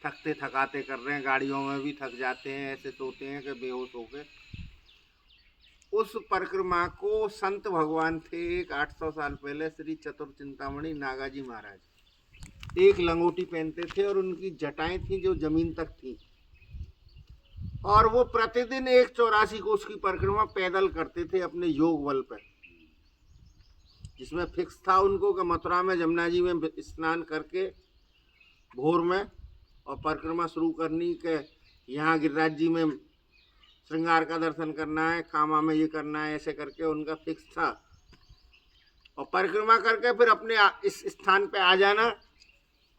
थकते थकाते कर रहे हैं, गाड़ियों में भी थक जाते हैं, ऐसे सोते हैं कि बेहोश हो गए। उस परिक्रमा को संत भगवान थे एक 800 साल पहले, श्री चतुर चिंतामणि नागाजी महाराज। एक लंगोटी पहनते थे और उनकी जटाएं थी जो जमीन तक थी, और वो प्रतिदिन 184 कोस की परिक्रमा पैदल करते थे अपने योग बल पर, जिसमें फिक्स था उनको कि मथुरा में जमुना जी में स्नान करके भोर में और परिक्रमा शुरू करनी के यहाँ गिरिराज जी में श्रृंगार का दर्शन करना है, कामा में ये करना है, ऐसे करके उनका फिक्स था। और परिक्रमा करके फिर अपने इस स्थान पे आ जाना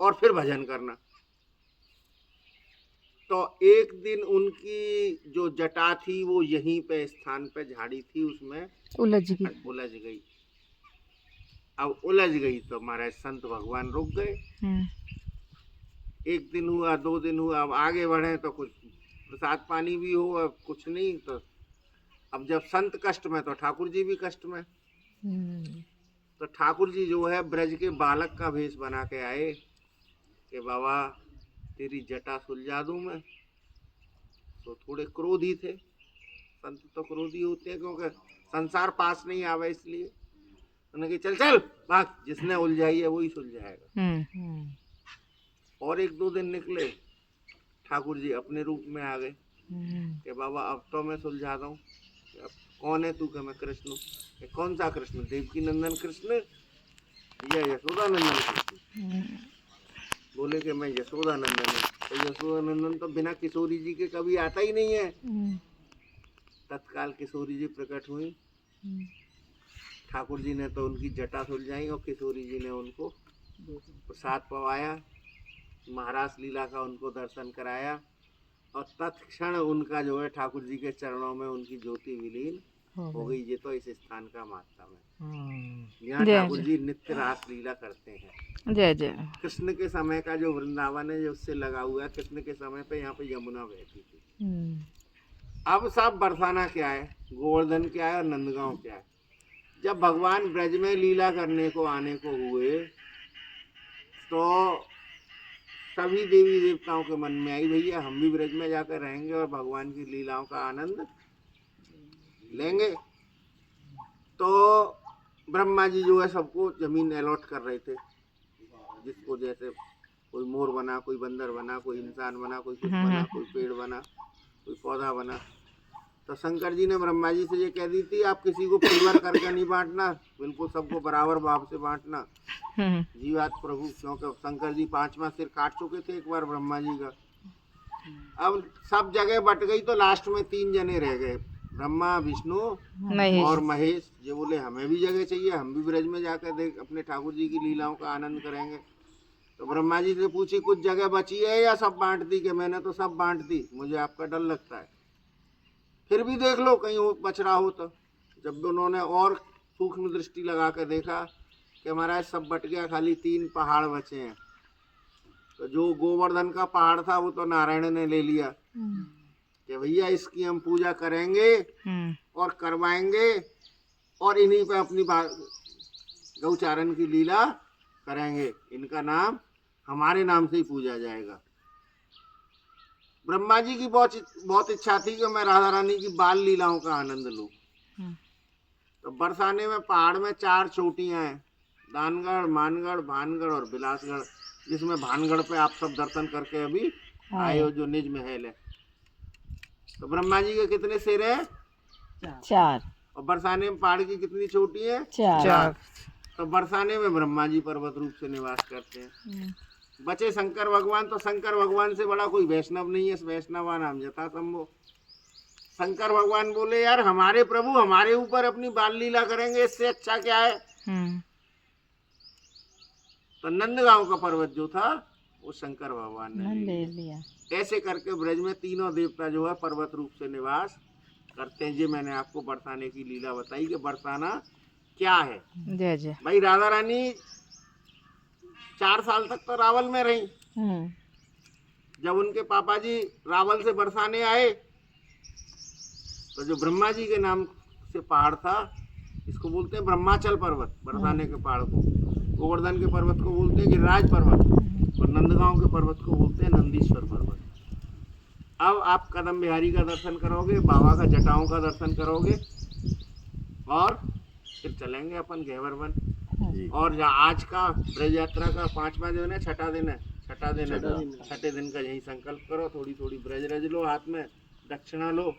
और फिर भजन करना। तो एक दिन उनकी जो जटा थी वो यहीं पे स्थान पे झाड़ी थी, उसमें उलझ गई। अब उलझ गई तो महाराज संत भगवान रुक गए। एक दिन हुआ, 2 दिन हुआ, अब आगे बढ़े तो कुछ प्रसाद पानी भी हो, अब कुछ नहीं। तो अब जब संत कष्ट में तो ठाकुर जी भी कष्ट में। तो ठाकुर जी जो है ब्रज के बालक का भेष बना के आए कि बाबा तेरी जटा सुलझा दूं मैं। तो थोड़े क्रोधी थे, संत तो क्रोधी होते हैं क्योंकि संसार पास नहीं आवे, इसलिए उन्होंने कहा चल चल भाग, जिसने उलझाई है वही सुलझाएगा। और 1-2 दिन निकले, ठाकुर जी अपने रूप में आ गए कि बाबा अब तो मैं सुलझा दूं। अब कौन है तू? कि मैं कृष्ण हूँ। कौन सा कृष्ण? देवकी नंदन कृष्ण या यशोदा नंदन कृष्ण? बोले कि मैं यशोदा नंदन हूँ। तो यशोदा नंदन तो बिना किशोरी जी के कभी आता ही नहीं है। तत्काल किशोरी जी प्रकट हुई, ठाकुर जी ने तो उनकी जटा सुलझाई और किशोरी जी ने उनको प्रसाद पवाया, महाराज लीला का उनको दर्शन कराया, और तत्क्षण उनका जो है ठाकुर जी के चरणों में उनकी ज्योति विलीन हो गई। ये तो इस स्थान का महत्व है। यहाँ ठाकुर जी नित्य रास लीला करते हैं। जय जय। कृष्ण के समय का जो वृंदावन है जो उससे लगा हुआ है, कृष्ण के समय पे यहाँ पे यमुना बहती थी। अब सब बरसाना क्या है, गोवर्धन क्या है और नंदगांव क्या है। जब भगवान ब्रज में लीला करने को आने को हुए तो सभी देवी देवताओं के मन में आई, भैया हम भी ब्रज में जाकर रहेंगे और भगवान की लीलाओं का आनंद लेंगे। तो ब्रह्मा जी जो है सबको जमीन अलॉट कर रहे थे, जिसको जैसे कोई मोर बना, कोई बंदर बना, कोई इंसान बना, कोई कुछ बना, कोई पेड़ बना, कोई पौधा बना। तो शंकर जी ने ब्रह्मा जी से ये कह दी थी आप किसी को परिवार करके नहीं बांटना, बिल्कुल सबको बराबर भाव से बांटना। जीवात प्रभु, क्योंकि शंकर जी 5वां सिर काट चुके थे एक बार ब्रह्मा जी का। अब सब जगह बट गई तो लास्ट में 3 जने रह गए, ब्रह्मा विष्णु और महेश। ये बोले हमें भी जगह चाहिए, हम भी ब्रज में जाकर देख अपने ठाकुर जी की लीलाओं का आनंद करेंगे। तो ब्रह्मा जी से पूछी कुछ जगह बची है या सब बांट दी? कि मैंने तो सब बांट दी, मुझे आपका डर लगता है, फिर भी देख लो कहीं बच रहा हो तो। जब उन्होंने और सूक्ष्म दृष्टि लगा कर देखा कि महाराज सब बट गया, खाली 3 पहाड़ बचे हैं। तो जो गोवर्धन का पहाड़ था वो तो नारायण ने ले लिया कि भैया इसकी हम पूजा करेंगे और करवाएंगे और इन्हीं पे अपनी गौचारण की लीला करेंगे, इनका नाम हमारे नाम से ही पूजा जाएगा। ब्रह्मा जी की बहुत इच्छा थी कि मैं राधा रानी की बाल लीलाओं का आनंद लूं। तो बरसाने में पहाड़ में 4 चोटियां हैं, दानगढ़, मानगढ़, भानगढ़ और बिलासगढ़, जिसमें भानगढ़ पे आप सब दर्शन करके अभी आए हो, जो निज महल है। तो ब्रह्मा जी के कितने सिर हैं? 4। और बरसाने में पहाड़ की कितनी चोटी है? 4। तो बरसाने में ब्रह्मा जी पर्वत रूप से निवास करते हैं। बचे शंकर भगवान, तो शंकर भगवान से बड़ा कोई वैष्णव नहीं है, वैष्णवा नाम जता संभो। शंकर भगवान बोले यार हमारे प्रभु हमारे ऊपर अपनी बाल लीला करेंगे, इससे अच्छा क्या है। तो नंदगांव का पर्वत जो था वो शंकर भगवान ने ले लिया। ऐसे करके ब्रज में तीनों देवता जो है पर्वत रूप से निवास करते हैं। जी मैंने आपको बरसाने की लीला बताई कि बरसाना क्या है। जय जय। भाई राधा रानी 4 साल तक तो रावल में रही। जब उनके पापा जी रावल से बरसाने आए तो जो ब्रह्मा जी के नाम से पहाड़ था, इसको बोलते हैं ब्रह्माचल पर्वत, बरसाने के पहाड़ को। गोवर्धन के पर्वत को बोलते हैं गिरिराज पर्वत और नंदगांव के पर्वत को बोलते हैं नंदीश्वर पर्वत। अब आप कदम बिहारी का दर्शन करोगे, बाबा का जटाओं का दर्शन करोगे और फिर चलेंगे अपन घेवर वन। जी। और जहाँ आज का ब्रज यात्रा का 5वां दिन है, छठा दिन है, छठे दिन का यही संकल्प करो, थोड़ी थोड़ी ब्रज रज लो, हाथ में दक्षिणा लो